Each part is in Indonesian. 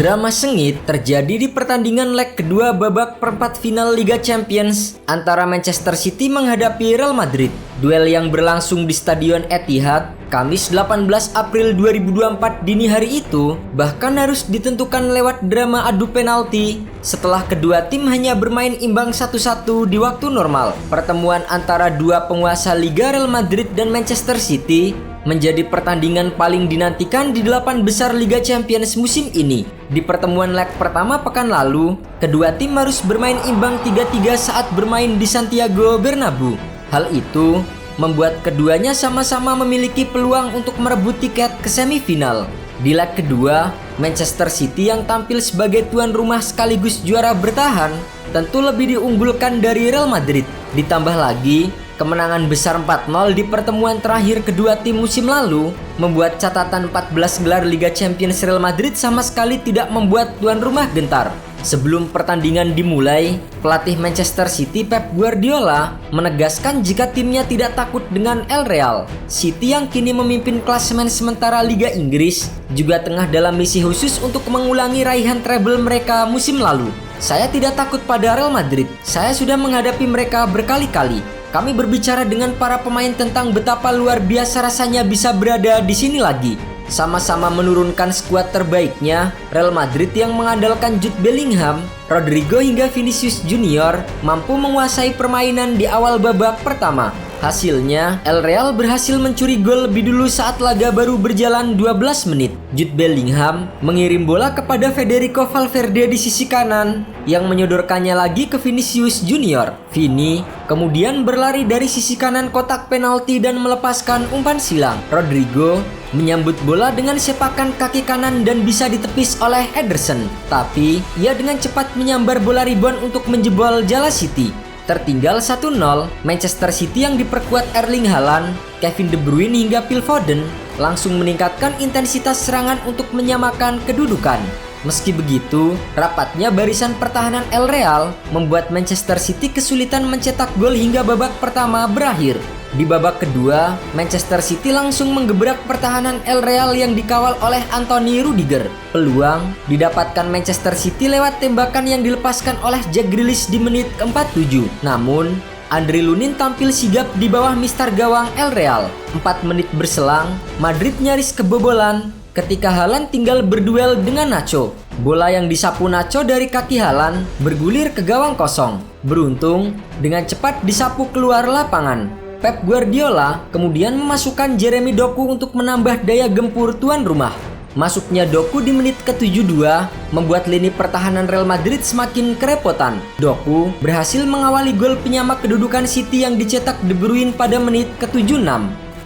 Drama sengit terjadi di pertandingan leg kedua babak perempat final Liga Champions antara Manchester City menghadapi Real Madrid. Duel yang berlangsung di Stadion Etihad Kamis 18 April 2024 dini hari itu bahkan harus ditentukan lewat drama adu penalti setelah kedua tim hanya bermain imbang 1-1 di waktu normal. Pertemuan antara dua penguasa Liga, Real Madrid dan Manchester City, menjadi pertandingan paling dinantikan di 8 besar Liga Champions musim ini. Di pertemuan leg pertama pekan lalu, kedua tim harus bermain imbang 3-3 saat bermain di Santiago Bernabeu. Hal itu membuat keduanya sama-sama memiliki peluang untuk merebut tiket ke semifinal. Di leg kedua, Manchester City yang tampil sebagai tuan rumah sekaligus juara bertahan tentu lebih diunggulkan dari Real Madrid. Ditambah lagi, kemenangan besar 4-0 di pertemuan terakhir kedua tim musim lalu membuat catatan 14 gelar Liga Champions Real Madrid sama sekali tidak membuat tuan rumah gentar. Sebelum pertandingan dimulai, pelatih Manchester City Pep Guardiola menegaskan jika timnya tidak takut dengan El Real. City yang kini memimpin klasemen sementara Liga Inggris juga tengah dalam misi khusus untuk mengulangi raihan treble mereka musim lalu. Saya tidak takut pada Real Madrid, saya sudah menghadapi mereka berkali-kali. Kami berbicara dengan para pemain tentang betapa luar biasa rasanya bisa berada di sini lagi. Sama-sama menurunkan skuad terbaiknya, Real Madrid yang mengandalkan Jude Bellingham, Rodrigo hingga Vinicius Junior mampu menguasai permainan di awal babak pertama. Hasilnya, El Real berhasil mencuri gol lebih dulu saat laga baru berjalan 12 menit. Jude Bellingham mengirim bola kepada Federico Valverde di sisi kanan yang menyodorkannya lagi ke Vinicius Junior. Vini kemudian berlari dari sisi kanan kotak penalti dan melepaskan umpan silang. Rodrigo menyambut bola dengan sepakan kaki kanan dan bisa ditepis oleh Ederson. Tapi, ia dengan cepat menyambar bola rebound untuk menjebol jala City. Tertinggal 1-0, Manchester City yang diperkuat Erling Haaland, Kevin De Bruyne hingga Phil Foden langsung meningkatkan intensitas serangan untuk menyamakan kedudukan. Meski begitu, rapatnya barisan pertahanan El Real membuat Manchester City kesulitan mencetak gol hingga babak pertama berakhir. Di babak kedua, Manchester City langsung menggebrak pertahanan El Real yang dikawal oleh Anthony Rudiger. Peluang didapatkan Manchester City lewat tembakan yang dilepaskan oleh Jack Grealish di menit ke-47. Namun, Andre Lunin tampil sigap di bawah mistar gawang El Real. 4 menit berselang, Madrid nyaris kebobolan ketika Haaland tinggal berduel dengan Nacho. Bola yang disapu Nacho dari kaki Haaland bergulir ke gawang kosong. Beruntung, dengan cepat disapu keluar lapangan. Pep Guardiola kemudian memasukkan Jeremy Doku untuk menambah daya gempur tuan rumah. Masuknya Doku di menit ke-72 membuat lini pertahanan Real Madrid semakin kerepotan. Doku berhasil mengawali gol penyama kedudukan City yang dicetak De Bruyne pada menit ke-76.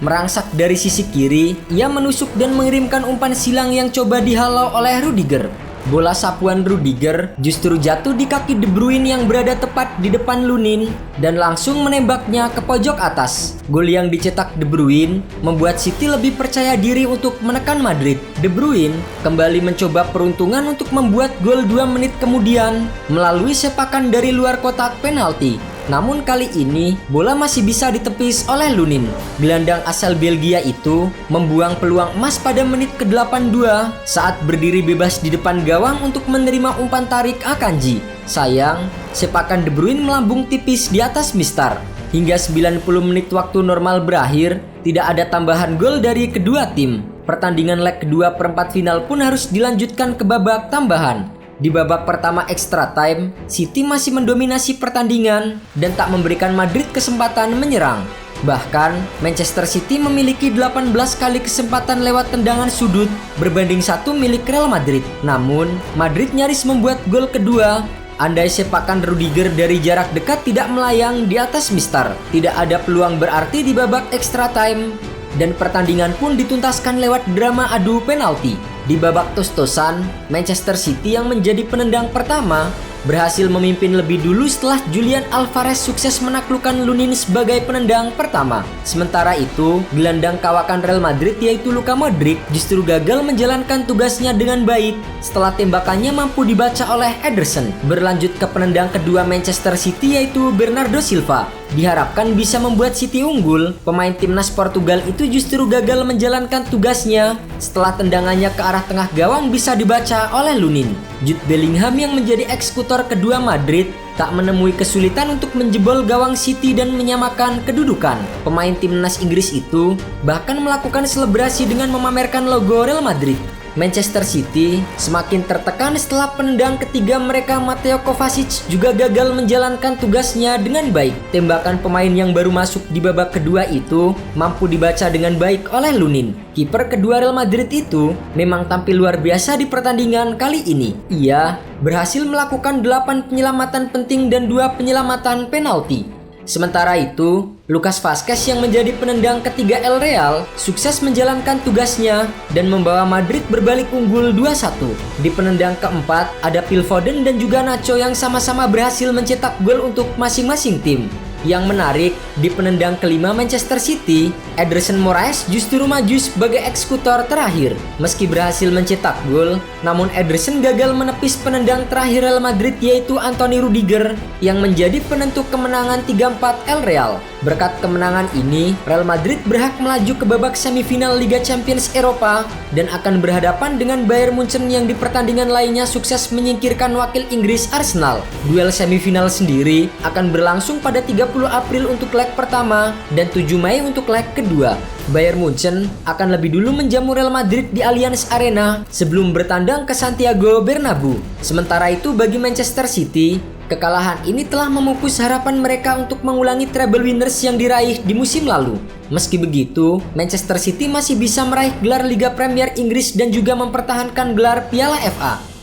Merangsak dari sisi kiri, ia menusuk dan mengirimkan umpan silang yang coba dihalau oleh Rudiger. Bola sapuan Rudiger justru jatuh di kaki De Bruyne yang berada tepat di depan Lunin dan langsung menembaknya ke pojok atas. Gol yang dicetak De Bruyne membuat City lebih percaya diri untuk menekan Madrid. De Bruyne kembali mencoba peruntungan untuk membuat gol 2 menit kemudian melalui sepakan dari luar kotak penalti. Namun kali ini, bola masih bisa ditepis oleh Lunin. Gelandang asal Belgia itu membuang peluang emas pada menit ke-82 saat berdiri bebas di depan gawang untuk menerima umpan tarik Akanji. Sayang, sepakan De Bruyne melambung tipis di atas mistar. Hingga 90 menit waktu normal berakhir, tidak ada tambahan gol dari kedua tim. Pertandingan leg kedua perempat final pun harus dilanjutkan ke babak tambahan. Di babak pertama extra time, City masih mendominasi pertandingan dan tak memberikan Madrid kesempatan menyerang. Bahkan, Manchester City memiliki 18 kali kesempatan lewat tendangan sudut berbanding 1 milik Real Madrid. Namun, Madrid nyaris membuat gol kedua andai sepakan Rudiger dari jarak dekat tidak melayang di atas mistar. Tidak ada peluang berarti di babak extra time dan pertandingan pun dituntaskan lewat drama adu penalti. Di babak tos-tosan, Manchester City yang menjadi penendang pertama berhasil memimpin lebih dulu setelah Julian Alvarez sukses menaklukkan Lunin sebagai penendang pertama. Sementara itu, gelandang kawakan Real Madrid yaitu Luka Modric justru gagal menjalankan tugasnya dengan baik setelah tembakannya mampu dibaca oleh Ederson. Berlanjut ke penendang kedua Manchester City yaitu Bernardo Silva. Diharapkan bisa membuat City unggul, pemain timnas Portugal itu justru gagal menjalankan tugasnya setelah tendangannya ke arah tengah gawang bisa dibaca oleh Lunin. Jude Bellingham yang menjadi eksekutor kedua Madrid tak menemui kesulitan untuk menjebol gawang City dan menyamakan kedudukan. Pemain timnas Inggris itu bahkan melakukan selebrasi dengan memamerkan logo Real Madrid. Manchester City semakin tertekan setelah penendang ketiga mereka Mateo Kovacic juga gagal menjalankan tugasnya dengan baik. Tembakan pemain yang baru masuk di babak kedua itu mampu dibaca dengan baik oleh Lunin. Kiper kedua Real Madrid itu memang tampil luar biasa di pertandingan kali ini. Ia berhasil melakukan 8 penyelamatan penting dan 2 penyelamatan penalti. Sementara itu, Lucas Vazquez yang menjadi penendang ketiga El Real sukses menjalankan tugasnya dan membawa Madrid berbalik unggul 2-1. Di penendang keempat, ada Phil Foden dan juga Nacho yang sama-sama berhasil mencetak gol untuk masing-masing tim. Yang menarik, di penendang kelima Manchester City, Ederson Moraes justru maju sebagai eksekutor terakhir. Meski berhasil mencetak gol, namun Ederson gagal menepis penendang terakhir Real Madrid yaitu Anthony Rudiger yang menjadi penentu kemenangan 3-4 El Real. Berkat kemenangan ini, Real Madrid berhak melaju ke babak semifinal Liga Champions Eropa dan akan berhadapan dengan Bayern Munchen yang di pertandingan lainnya sukses menyingkirkan wakil Inggris Arsenal. Duel semifinal sendiri akan berlangsung pada 30 April untuk leg pertama dan 7 Mei untuk leg kedua. Bayern Munchen akan lebih dulu menjamu Real Madrid di Allianz Arena sebelum bertandang ke Santiago Bernabeu. Sementara itu bagi Manchester City, kekalahan ini telah memupus harapan mereka untuk mengulangi treble winners yang diraih di musim lalu. Meski begitu, Manchester City masih bisa meraih gelar Liga Premier Inggris dan juga mempertahankan gelar Piala FA.